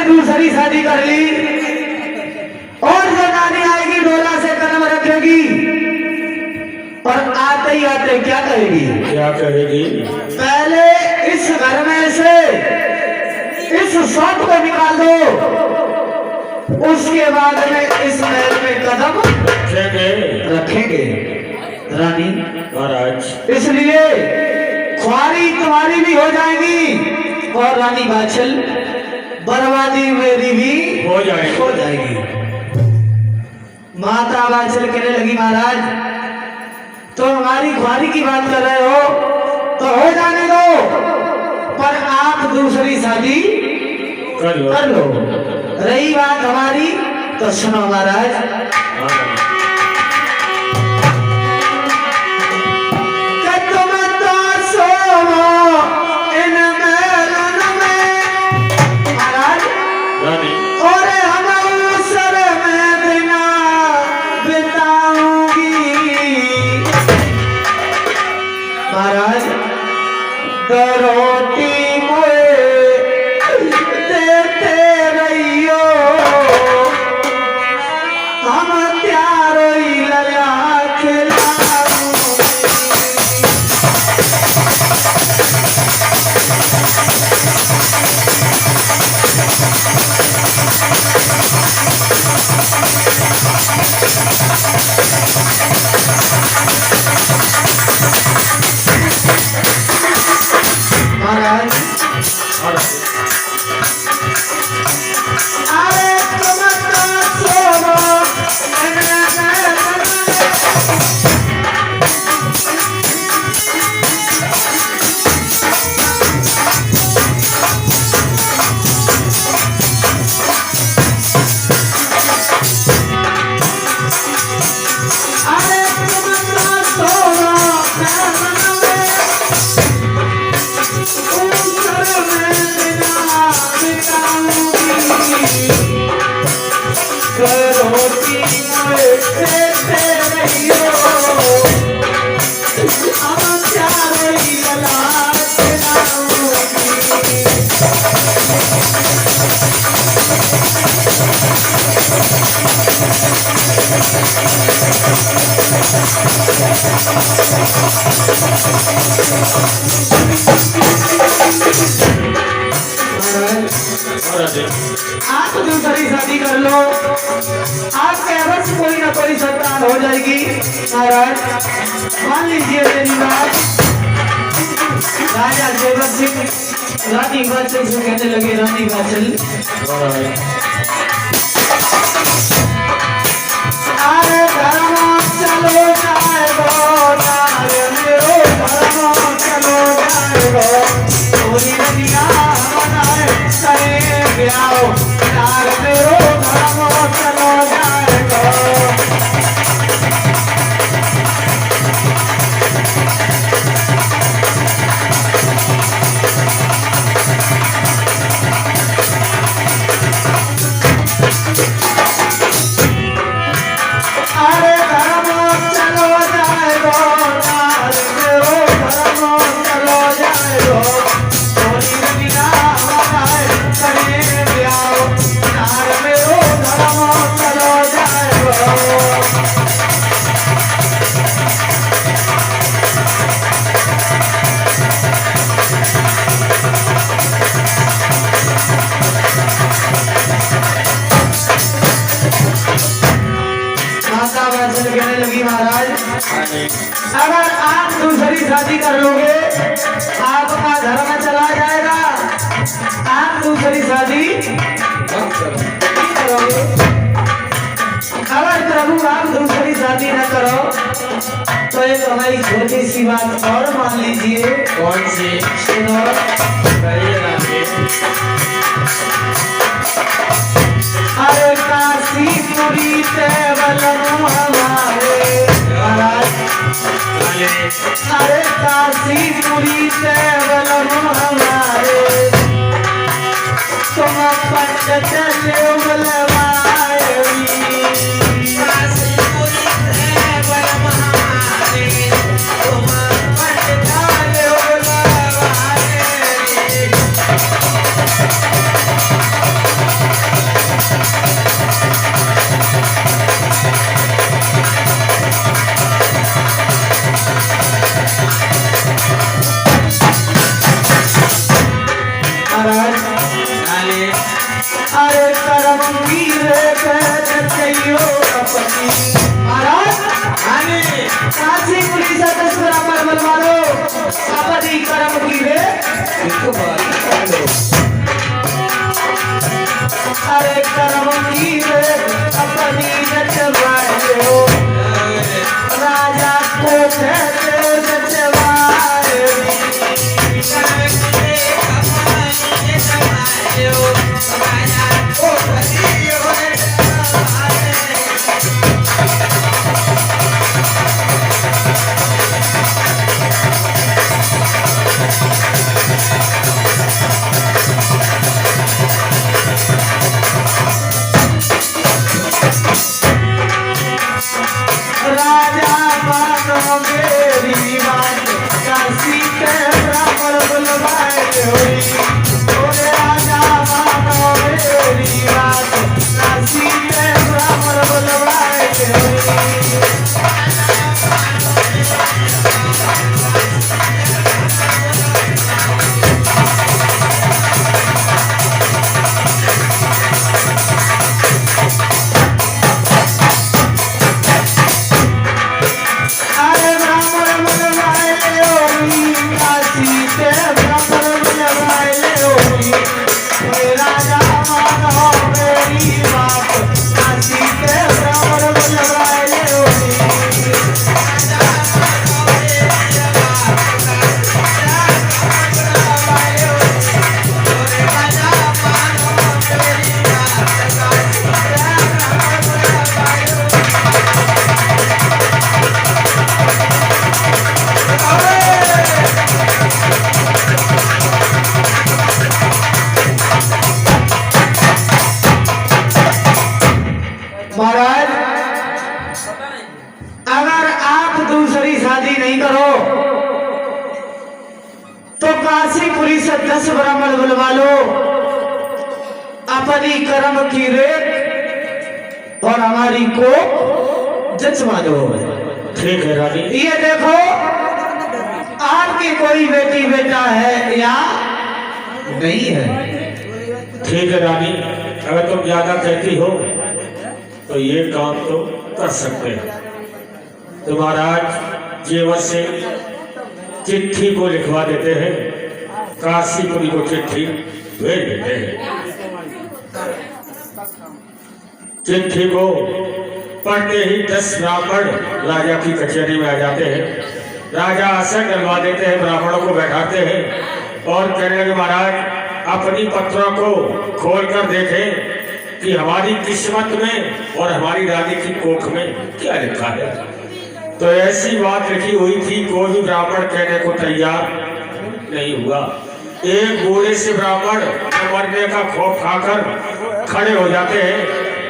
दूसरी शादी कर ली और जो नानी आएगी डोला से कदम रखेगी और आते ही आते क्या कहेगी? क्या कहेगी? पहले इस घर में से इस शॉट को निकाल दो, उसके बाद में इस महल में कदम रखेंगे। रानी महाराज, इसलिए ख्वारी तुम्हारी भी हो जाएगी और रानी बाछल बर्बादी मेरी भी हो जाएगी। माता बाछल कहने लगी महाराज तो हमारी ख्वारी की बात कर रहे हो तो हो जाने दो, पर आप दूसरी शादी कर लो। रही बात हमारी तो सुनो महाराज। महाराज रोटी देते रहियो, हम त्यारो लया खिलाऊं। महाराज अरे तुम तो सोनो आप दूसरी शादी कर लो, आपके अवश्य कोई ना कोई संतान हो जाएगी। महाराज मान लीजिए मेरी बात। राजा सेवक सिंह रानी बाछल से कहने लगे, रानी बाछल अरे धर्म चलो जाएगो, मेरो धर्म चलो जाएगो, पूरी दुनिया बनाए करे ब्याह, यार मेरो धर्म चलो जाएगो। अरे धर्म चलो जाएगो, यार मेरो धर्म चलो जाएगो, पूरी दुनिया बनाए करे ब्याह, यार मेरो धर्म चलो जाएगो। माता बाछल कहने लगी महाराज अगर आप दूसरी शादी कर लोगे आपका धर्म चला जाएगा, आप दूसरी शादी करोगे। अगर प्रभु आप दूसरी शादी न करो तो एक हमारी छोटी सी बात और मान लीजिए। कौन सी? सुनो अरे काशीपुरी तेवलम हमारे महाराज, अरे काशीपुरी तेवलम हमारे, तुम पंडित ले बुलवाए, काशीपुरी तेवलम हमारे, तुम पंडित ले बुलवाए। अरे करम की रे चाहिए अपनी महाराज आने काशी पुलिस 10 बराबर बनवा लो अपनी करम की रे इसको बारी कर लो। अरे करम की रे अपनी नचवाए हो राजा को राजा मानो मेरी बात काशी के ब्राह्मण बुलवाए हुई बोले राजा मानो मेरी बात काशी के ब्राह्मण बुलवाए हुई अरे ब्राह्मण बुलवाए होई काशी के ब्राह्मण बुलवाए होई बोले राजा मानो मेरी बात काशी के ब्राह्मण बुलवाए होई महाराज अगर आप दूसरी शादी नहीं करो तो काशी पुलिस 10 ब्राह्मण बुलवा लो अपनी कर्म की रेत और हमारी को जचवा दो। ठीक है रानी। ये देखो आपकी कोई बेटी बेटा है या नहीं है। ठीक है रानी, अगर तुम ज्यादा कहती हो तो ये काम तो कर सकते हैं। तो महाराज जेवर से चिट्ठी को लिखवा देते हैं, काशीपुरी को चिट्ठी भेज देते हैं। चिट्ठी को पढ़ते ही 10 ब्राह्मण राजा की कचहरी में आ जाते हैं। राजा आसन डलवा देते हैं, ब्राह्मणों को बैठाते हैं और कहने लगे महाराज अपनी पत्रों को खोल कर देखें कि हमारी किस्मत में और हमारी रानी की कोख में क्या लिखा है। तो ऐसी बात लिखी हुई थी, कोई भी ब्राह्मण कहने को तैयार नहीं हुआ। एक बूढ़े से ब्राह्मण मरने का खौफ खाकर खड़े हो जाते हैं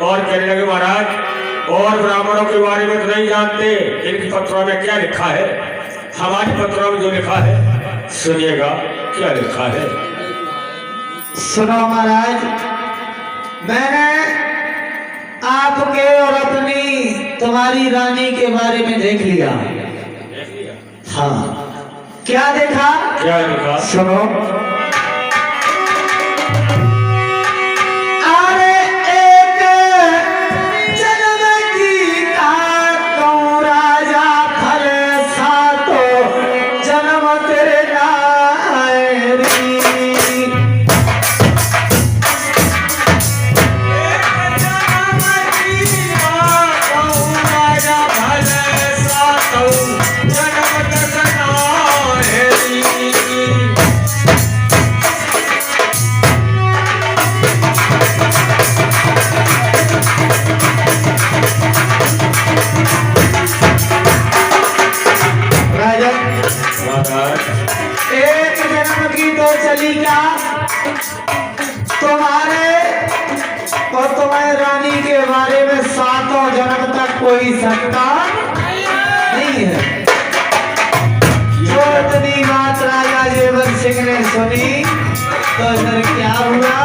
और कहने लगे महाराज और ब्राह्मणों के बारे में तो नहीं जानते, इनकी पत्रों में क्या लिखा है। हमारी पत्रों में जो लिखा है सुनिएगा क्या लिखा है। सुनो महाराज, मैंने आपके और अपनी तुम्हारी रानी के बारे में देख लिया। हाँ, क्या देखा? क्या लिखा? सुनो। अरे एक जन्म की कहूँ राजा फल सातो जन्म तेरे नायरी। एक जन्म की तो चली क्या तुम्हारे और तुम्हारी रानी के बारे में 7 जन्म तक कोई संतान नहीं है। जो इतनी बात राजा जेवर सिंह ने सुनी तो इधर क्या हुआ?